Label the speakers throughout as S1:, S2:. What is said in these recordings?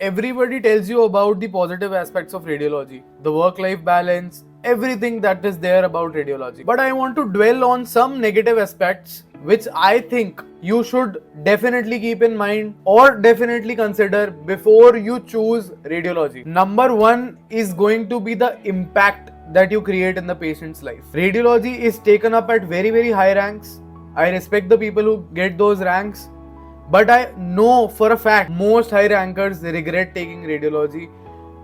S1: everybody tells you about the positive aspects of radiology, the work-life balance, everything that is there about radiology. But I want to dwell on some negative aspects which I think you should definitely keep in mind or definitely consider before you choose radiology. Number one is going to be the impact that you create in the patient's life. Radiology is taken up at very, very high ranks. I respect the people who get those ranks, but I know for a fact most high rankers regret taking radiology.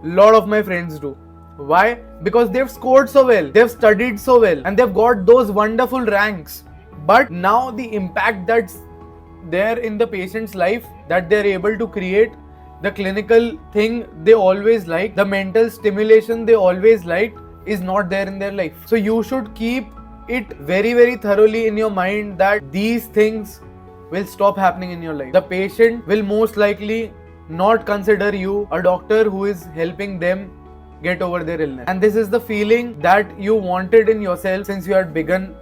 S1: A lot of my friends do. Why? Because they've scored so well, they've studied so well, and they've got those wonderful ranks. But now the impact that's there in the patient's life that they're able to create, the clinical thing they always like, the mental stimulation they always liked, is not there in their life. So you should keep it very, very thoroughly in your mind that these things will stop happening in your life. The patient will most likely not consider you a doctor who is helping them get over their illness. And this is the feeling that you wanted in yourself since you had begun,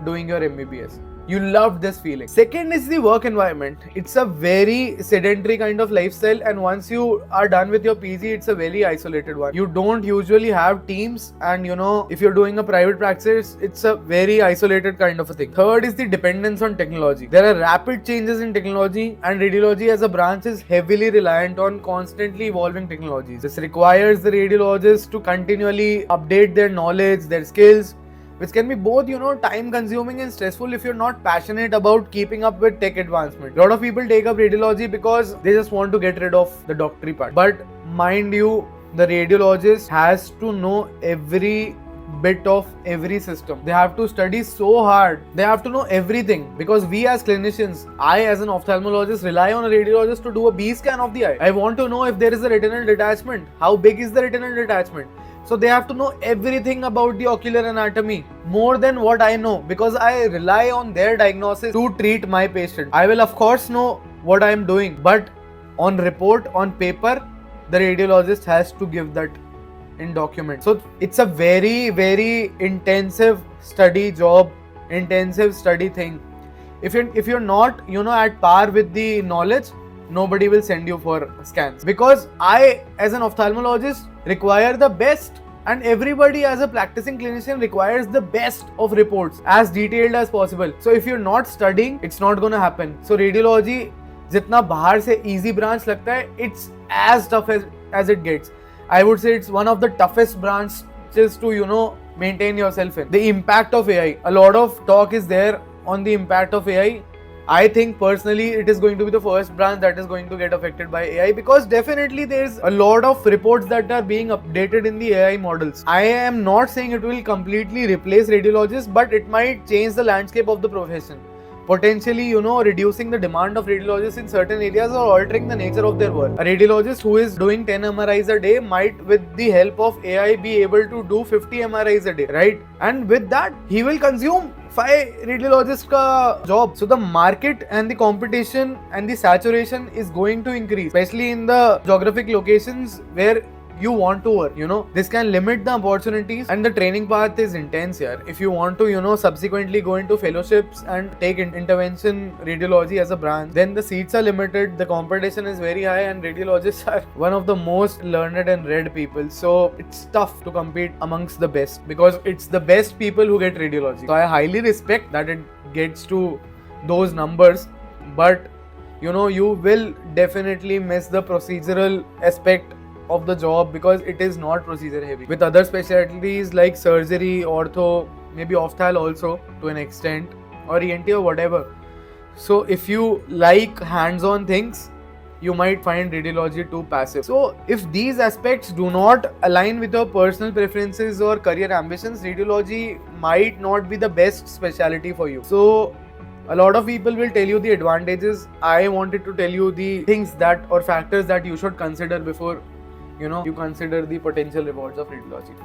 S1: doing your MBBS. You loved this feeling. Second is the work environment. It's a very sedentary kind of lifestyle, and once you are done with your PG, it's a very isolated one. You don't usually have teams, and if you're doing a private practice, it's a very isolated kind of a thing. Third is the dependence on technology. There are rapid changes in technology, and radiology as a branch is heavily reliant on constantly evolving technologies. This requires the radiologists to continually update their knowledge, their skills, which can be both, time consuming and stressful if you're not passionate about keeping up with tech advancement. A lot of people take up radiology because they just want to get rid of the doctory part. But mind you, the radiologist has to know every bit of every system. They have to study so hard. They have to know everything, because we as clinicians, I as an ophthalmologist rely on a radiologist to do a B scan of the eye. I want to know if there is a retinal detachment. How big is the retinal detachment? So they have to know everything about the ocular anatomy, more than what I know, because I rely on their diagnosis to treat my patient. I will of course know what I am doing, but on report, on paper, the radiologist has to give that in document. So it's a very, very intensive study job, intensive study thing. If you're not, at par with the knowledge, nobody will send you for scans, because I as an ophthalmologist require the best, and everybody as a practicing clinician requires the best of reports, as detailed as possible. So if you're not studying, it's not going to happen. So radiology jitna bahar se easy branch lagta hai, it's as tough as it gets. I would say it's one of the toughest branches to maintain yourself in. The impact of AI, a lot of talk is there on the impact of AI. I think personally it is going to be the first branch that is going to get affected by AI, because definitely there's a lot of reports that are being updated in the AI models. I am not saying it will completely replace radiologists, but it might change the landscape of the profession. Potentially, reducing the demand of radiologists in certain areas or altering the nature of their work. A radiologist who is doing 10 MRIs a day might, with the help of AI, be able to do 50 MRIs a day, right? And with that, he will consume 5 radiologists ka job. So the market and the competition and the saturation is going to increase, especially in the geographic locations where you want to work. This can limit the opportunities, and the training path is intense here. If you want to subsequently go into fellowships and take intervention radiology as a branch, then the seats are limited, the competition is very high, and radiologists are one of the most learned and read people. So it's tough to compete amongst the best, because it's the best people who get radiology. So I highly respect that it gets to those numbers, but you will definitely miss the procedural aspect of the job, because it is not procedure heavy. With other specialties like surgery, ortho, maybe ophthal also to an extent, or ENT or whatever. So if you like hands-on things, you might find radiology too passive. So if these aspects do not align with your personal preferences or career ambitions, radiology might not be the best specialty for you. So a lot of people will tell you the advantages. I wanted to tell you the things that, or factors that you should consider before you consider the potential rewards of radiology.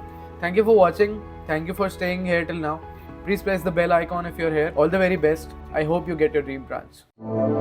S1: Thank you for watching. Thank you for staying here till now. Please press the bell icon if you're here. All the very best. I hope you get your dream branch.